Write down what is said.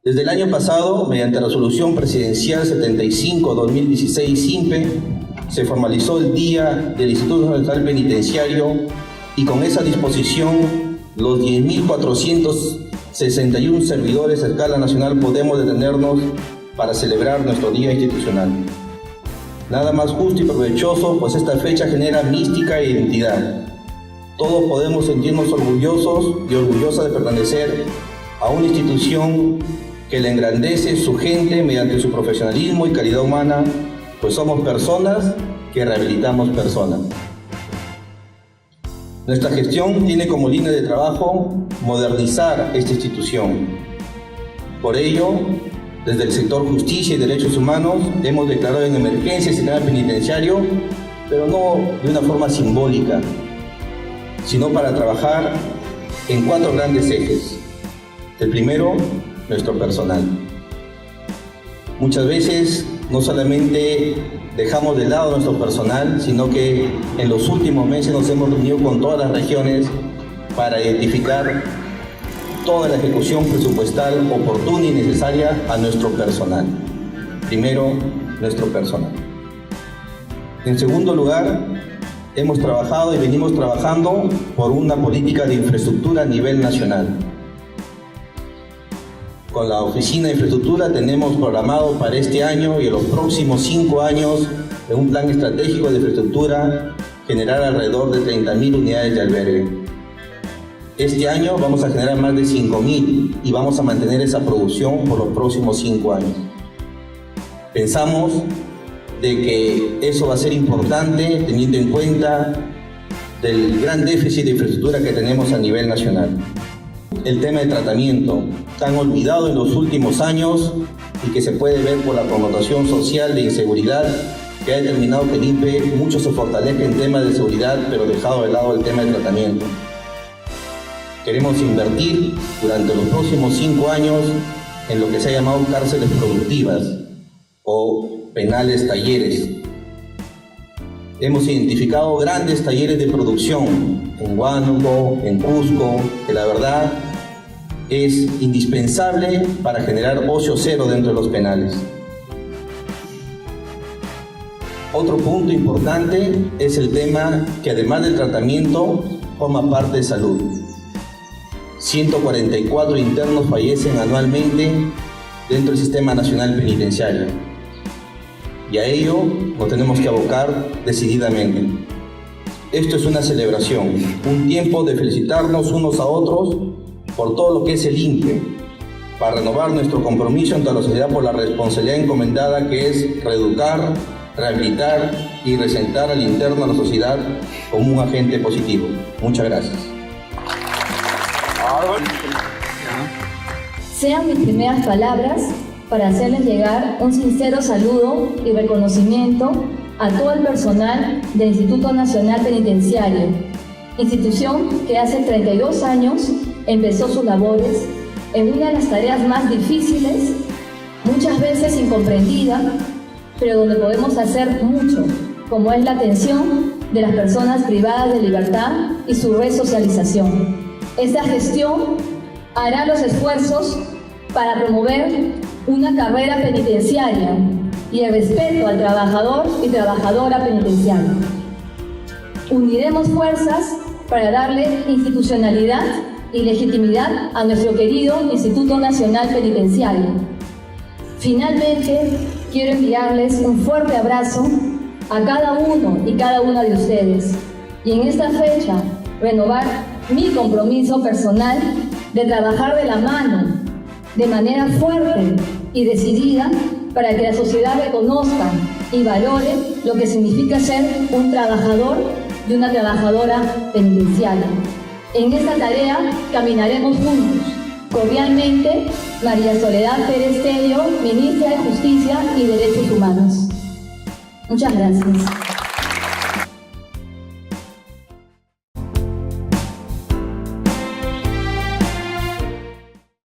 Desde el año pasado, mediante Resolución Presidencial 75/2016 SIMPE, se formalizó el Día del Instituto Nacional Penitenciario y con esa disposición los 10.461 servidores a escala nacional podemos detenernos para celebrar nuestro día institucional. Nada más justo y provechoso, pues esta fecha genera mística e identidad. Todos podemos sentirnos orgullosos y orgullosas de pertenecer a una institución que le engrandece su gente mediante su profesionalismo y calidad humana, pues somos personas que rehabilitamos personas. Nuestra gestión tiene como línea de trabajo modernizar esta institución. Por ello, desde el sector justicia y derechos humanos hemos declarado en emergencia el sistema penitenciario, pero no de una forma simbólica, sino para trabajar en 4 grandes ejes. El primero, nuestro personal. Muchas veces no solamente dejamos de lado nuestro personal, sino que en los últimos meses nos hemos reunido con todas las regiones para identificar toda la ejecución presupuestal oportuna y necesaria a nuestro personal. Primero, nuestro personal. En segundo lugar, hemos trabajado y venimos trabajando por una política de infraestructura a nivel nacional. Con la Oficina de Infraestructura tenemos programado para este año y en los próximos 5 años, en un plan estratégico de infraestructura, generar alrededor de 30.000 unidades de albergue. Este año vamos a generar más de 5.000 y vamos a mantener esa producción por los próximos 5 años. Pensamos de que eso va a ser importante teniendo en cuenta del gran déficit de infraestructura que tenemos a nivel nacional. El tema de tratamiento, tan olvidado en los últimos años y que se puede ver por la connotación social de inseguridad que ha determinado que el INPE mucho se fortalezca en temas de seguridad, pero dejado de lado el tema de tratamiento. Queremos invertir durante los próximos 5 años en lo que se ha llamado cárceles productivas o penales talleres. Hemos identificado grandes talleres de producción en Huánuco, en Cusco, que la verdad es indispensable para generar ocio cero dentro de los penales. Otro punto importante es el tema que además del tratamiento forma parte de salud. 144 internos fallecen anualmente dentro del Sistema Nacional Penitenciario. Y a ello nos tenemos que abocar decididamente. Esto es una celebración, un tiempo de felicitarnos unos a otros por todo lo que es el INPE, para renovar nuestro compromiso ante la sociedad por la responsabilidad encomendada que es reeducar, rehabilitar y resentar al interno a la sociedad como un agente positivo. Muchas gracias. Sean mis primeras palabras para hacerles llegar un sincero saludo y reconocimiento a todo el personal del Instituto Nacional Penitenciario, institución que hace 32 años empezó sus labores en una de las tareas más difíciles, muchas veces incomprendida, pero donde podemos hacer mucho, como es la atención de las personas privadas de libertad y su resocialización. Esta gestión hará los esfuerzos para promover una carrera penitenciaria y el respeto al trabajador y trabajadora penitenciaria. Uniremos fuerzas para darle institucionalidad y legitimidad a nuestro querido Instituto Nacional Penitenciario. Finalmente, quiero enviarles un fuerte abrazo a cada uno y cada una de ustedes y en esta fecha renovar mi compromiso personal de trabajar de la mano, de manera fuerte y decidida para que la sociedad reconozca y valore lo que significa ser un trabajador y una trabajadora penitenciaria. En esta tarea caminaremos juntos. Cordialmente, María Soledad Pérez Tello, Ministra de Justicia y Derechos Humanos. Muchas gracias.